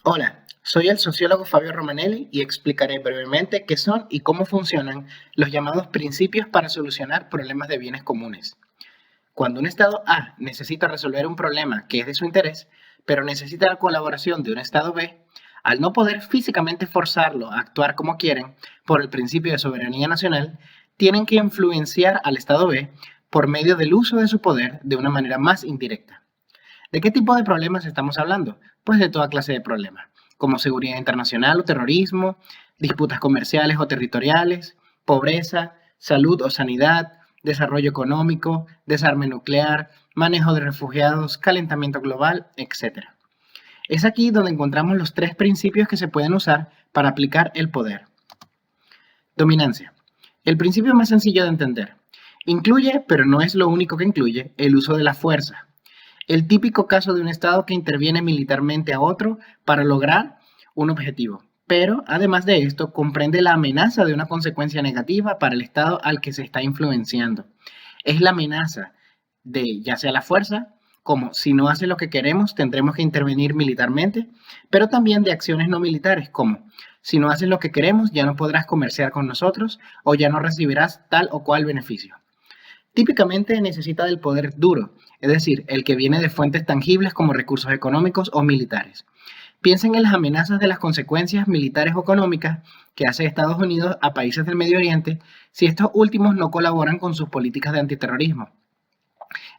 Hola, soy el sociólogo Fabio Romanelli y explicaré brevemente qué son y cómo funcionan los llamados principios para solucionar problemas de bienes comunes. Cuando un Estado A necesita resolver un problema que es de su interés, pero necesita la colaboración de un Estado B, al no poder físicamente forzarlo a actuar como quieren por el principio de soberanía nacional, tienen que influenciar al Estado B por medio del uso de su poder de una manera más indirecta. ¿De qué tipo de problemas estamos hablando? Pues de toda clase de problemas, como seguridad internacional o terrorismo, disputas comerciales o territoriales, pobreza, salud o sanidad, desarrollo económico, desarme nuclear, manejo de refugiados, calentamiento global, etc. Es aquí donde encontramos los tres principios que se pueden usar para aplicar el poder. Dominancia. El principio más sencillo de entender. Incluye, pero no es lo único que incluye, el uso de la fuerza. El típico caso de un Estado que interviene militarmente a otro para lograr un objetivo. Pero, además de esto, comprende la amenaza de una consecuencia negativa para el Estado al que se está influenciando. Es la amenaza de ya sea la fuerza, como si no hace lo que queremos, tendremos que intervenir militarmente, pero también de acciones no militares, como si no haces lo que queremos, ya no podrás comerciar con nosotros o ya no recibirás tal o cual beneficio. Típicamente necesita del poder duro, es decir, el que viene de fuentes tangibles como recursos económicos o militares. Piensen en las amenazas de las consecuencias militares o económicas que hace Estados Unidos a países del Medio Oriente si estos últimos no colaboran con sus políticas de antiterrorismo.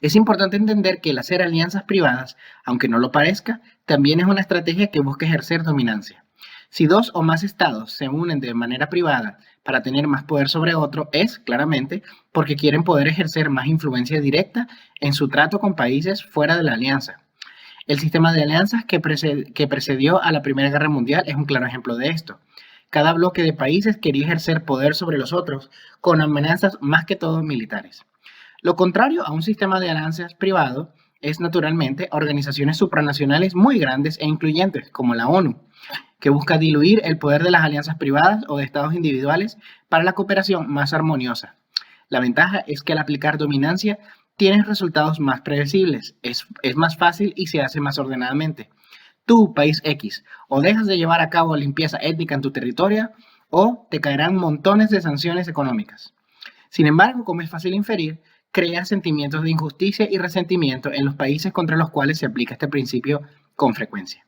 Es importante entender que el hacer alianzas privadas, aunque no lo parezca, también es una estrategia que busca ejercer dominancia. Si dos o más estados se unen de manera privada para tener más poder sobre otro, es, claramente, porque quieren poder ejercer más influencia directa en su trato con países fuera de la alianza. El sistema de alianzas que precedió a la Primera Guerra Mundial es un claro ejemplo de esto. Cada bloque de países quería ejercer poder sobre los otros, con amenazas más que todo militares. Lo contrario a un sistema de alianzas privado es, naturalmente, organizaciones supranacionales muy grandes e incluyentes, como la ONU, que busca diluir el poder de las alianzas privadas o de estados individuales para la cooperación más armoniosa. La ventaja es que al aplicar dominancia tienes resultados más predecibles, es más fácil y se hace más ordenadamente. Tú, país X, o dejas de llevar a cabo limpieza étnica en tu territorio o te caerán montones de sanciones económicas. Sin embargo, como es fácil inferir, crea sentimientos de injusticia y resentimiento en los países contra los cuales se aplica este principio con frecuencia.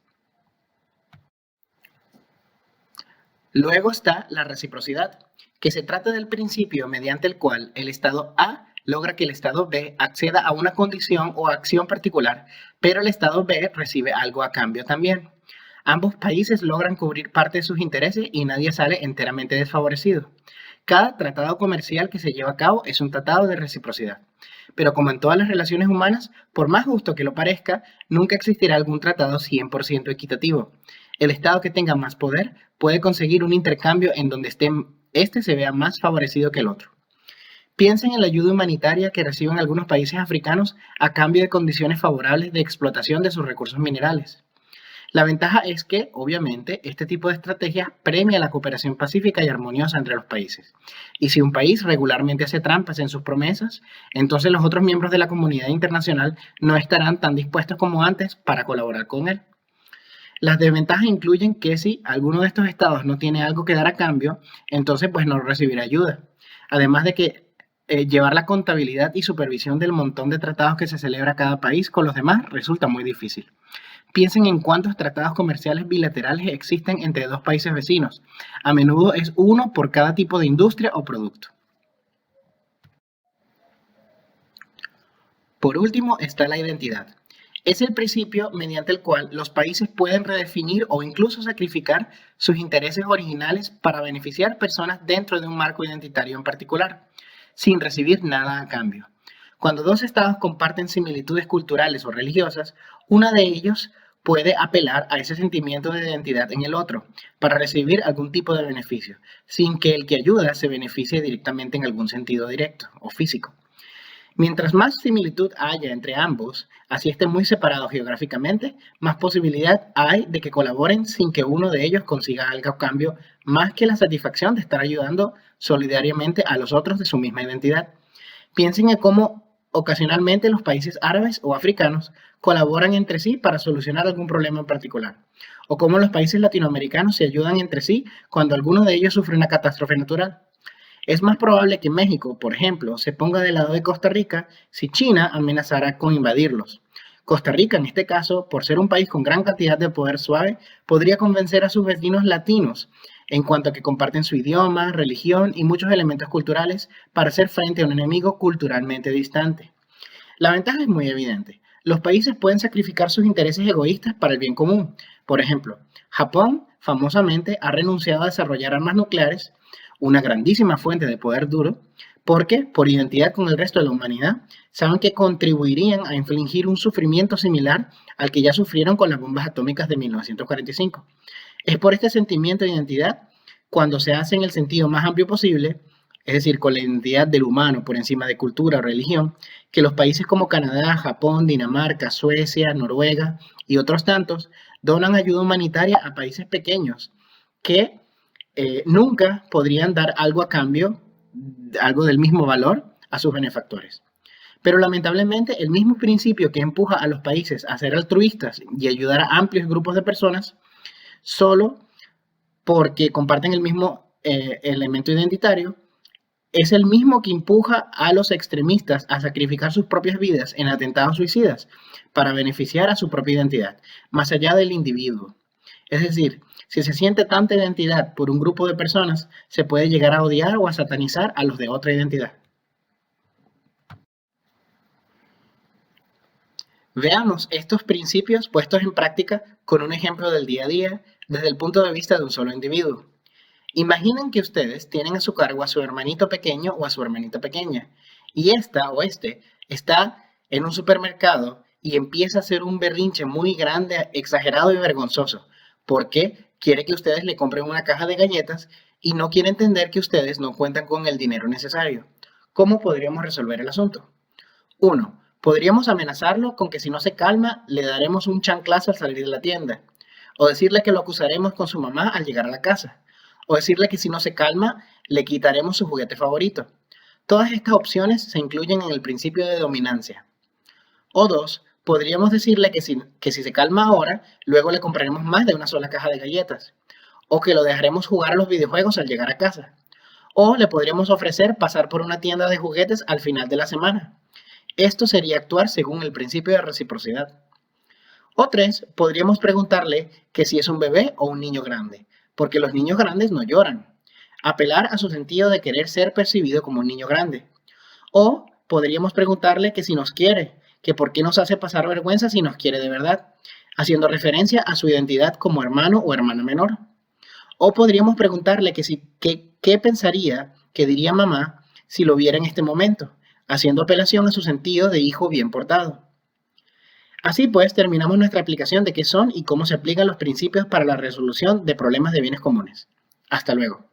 Luego está la reciprocidad, que se trata del principio mediante el cual el Estado A logra que el Estado B acceda a una condición o acción particular, pero el Estado B recibe algo a cambio también. Ambos países logran cubrir parte de sus intereses y nadie sale enteramente desfavorecido. Cada tratado comercial que se lleva a cabo es un tratado de reciprocidad. Pero como en todas las relaciones humanas, por más justo que lo parezca, nunca existirá algún tratado 100% equitativo. El Estado que tenga más poder puede conseguir un intercambio en donde este se vea más favorecido que el otro. Piensen en la ayuda humanitaria que reciben algunos países africanos a cambio de condiciones favorables de explotación de sus recursos minerales. La ventaja es que, obviamente, este tipo de estrategias premia la cooperación pacífica y armoniosa entre los países. Y si un país regularmente hace trampas en sus promesas, entonces los otros miembros de la comunidad internacional no estarán tan dispuestos como antes para colaborar con él. Las desventajas incluyen que si alguno de estos estados no tiene algo que dar a cambio, entonces pues no recibirá ayuda. Además de que llevar la contabilidad y supervisión del montón de tratados que se celebra cada país con los demás resulta muy difícil. Piensen en cuántos tratados comerciales bilaterales existen entre dos países vecinos. A menudo es uno por cada tipo de industria o producto. Por último está la identidad. Es el principio mediante el cual los países pueden redefinir o incluso sacrificar sus intereses originales para beneficiar personas dentro de un marco identitario en particular, sin recibir nada a cambio. Cuando dos estados comparten similitudes culturales o religiosas, uno de ellos puede apelar a ese sentimiento de identidad en el otro para recibir algún tipo de beneficio, sin que el que ayuda se beneficie directamente en algún sentido directo o físico. Mientras más similitud haya entre ambos, así estén muy separados geográficamente, más posibilidad hay de que colaboren sin que uno de ellos consiga algo a cambio más que la satisfacción de estar ayudando solidariamente a los otros de su misma identidad. Piensen en cómo ocasionalmente los países árabes o africanos colaboran entre sí para solucionar algún problema en particular, o cómo los países latinoamericanos se ayudan entre sí cuando alguno de ellos sufre una catástrofe natural. Es más probable que México, por ejemplo, se ponga del lado de Costa Rica si China amenazara con invadirlos. Costa Rica, en este caso, por ser un país con gran cantidad de poder suave, podría convencer a sus vecinos latinos en cuanto a que comparten su idioma, religión y muchos elementos culturales para hacer frente a un enemigo culturalmente distante. La ventaja es muy evidente. Los países pueden sacrificar sus intereses egoístas para el bien común. Por ejemplo, Japón famosamente ha renunciado a desarrollar armas nucleares, una grandísima fuente de poder duro, porque, por identidad con el resto de la humanidad, saben que contribuirían a infligir un sufrimiento similar al que ya sufrieron con las bombas atómicas de 1945. Es por este sentimiento de identidad, cuando se hace en el sentido más amplio posible, es decir, con la identidad del humano por encima de cultura o religión, que los países como Canadá, Japón, Dinamarca, Suecia, Noruega y otros tantos donan ayuda humanitaria a países pequeños que nunca podrían dar algo a cambio, algo del mismo valor, a sus benefactores. Pero lamentablemente el mismo principio que empuja a los países a ser altruistas y ayudar a amplios grupos de personas, solo porque comparten el mismo elemento identitario, es el mismo que empuja a los extremistas a sacrificar sus propias vidas en atentados suicidas para beneficiar a su propia identidad, más allá del individuo. Es decir, si se siente tanta identidad por un grupo de personas, se puede llegar a odiar o a satanizar a los de otra identidad. Veamos estos principios puestos en práctica con un ejemplo del día a día desde el punto de vista de un solo individuo. Imaginen que ustedes tienen a su cargo a su hermanito pequeño o a su hermanita pequeña y esta o este está en un supermercado y empieza a hacer un berrinche muy grande, exagerado y vergonzoso porque quiere que ustedes le compren una caja de galletas y no quiere entender que ustedes no cuentan con el dinero necesario. ¿Cómo podríamos resolver el asunto? 1. Podríamos amenazarlo con que si no se calma, le daremos un chanclazo al salir de la tienda. O decirle que lo acusaremos con su mamá al llegar a la casa. O decirle que si no se calma, le quitaremos su juguete favorito. Todas estas opciones se incluyen en el principio de dominancia. O 2. Podríamos decirle que si se calma ahora, luego le compraremos más de una sola caja de galletas. O que lo dejaremos jugar a los videojuegos al llegar a casa. O le podríamos ofrecer pasar por una tienda de juguetes al final de la semana. Esto sería actuar según el principio de reciprocidad. O 3, podríamos preguntarle que si es un bebé o un niño grande, porque los niños grandes no lloran. Apelar a su sentido de querer ser percibido como un niño grande. O podríamos preguntarle que si nos quiere, que por qué nos hace pasar vergüenza si nos quiere de verdad, haciendo referencia a su identidad como hermano o hermana menor. O podríamos preguntarle qué pensaría, qué diría mamá si lo viera en este momento, haciendo apelación a su sentido de hijo bien portado. Así pues, terminamos nuestra aplicación de qué son y cómo se aplican los principios para la resolución de problemas de bienes comunes. Hasta luego.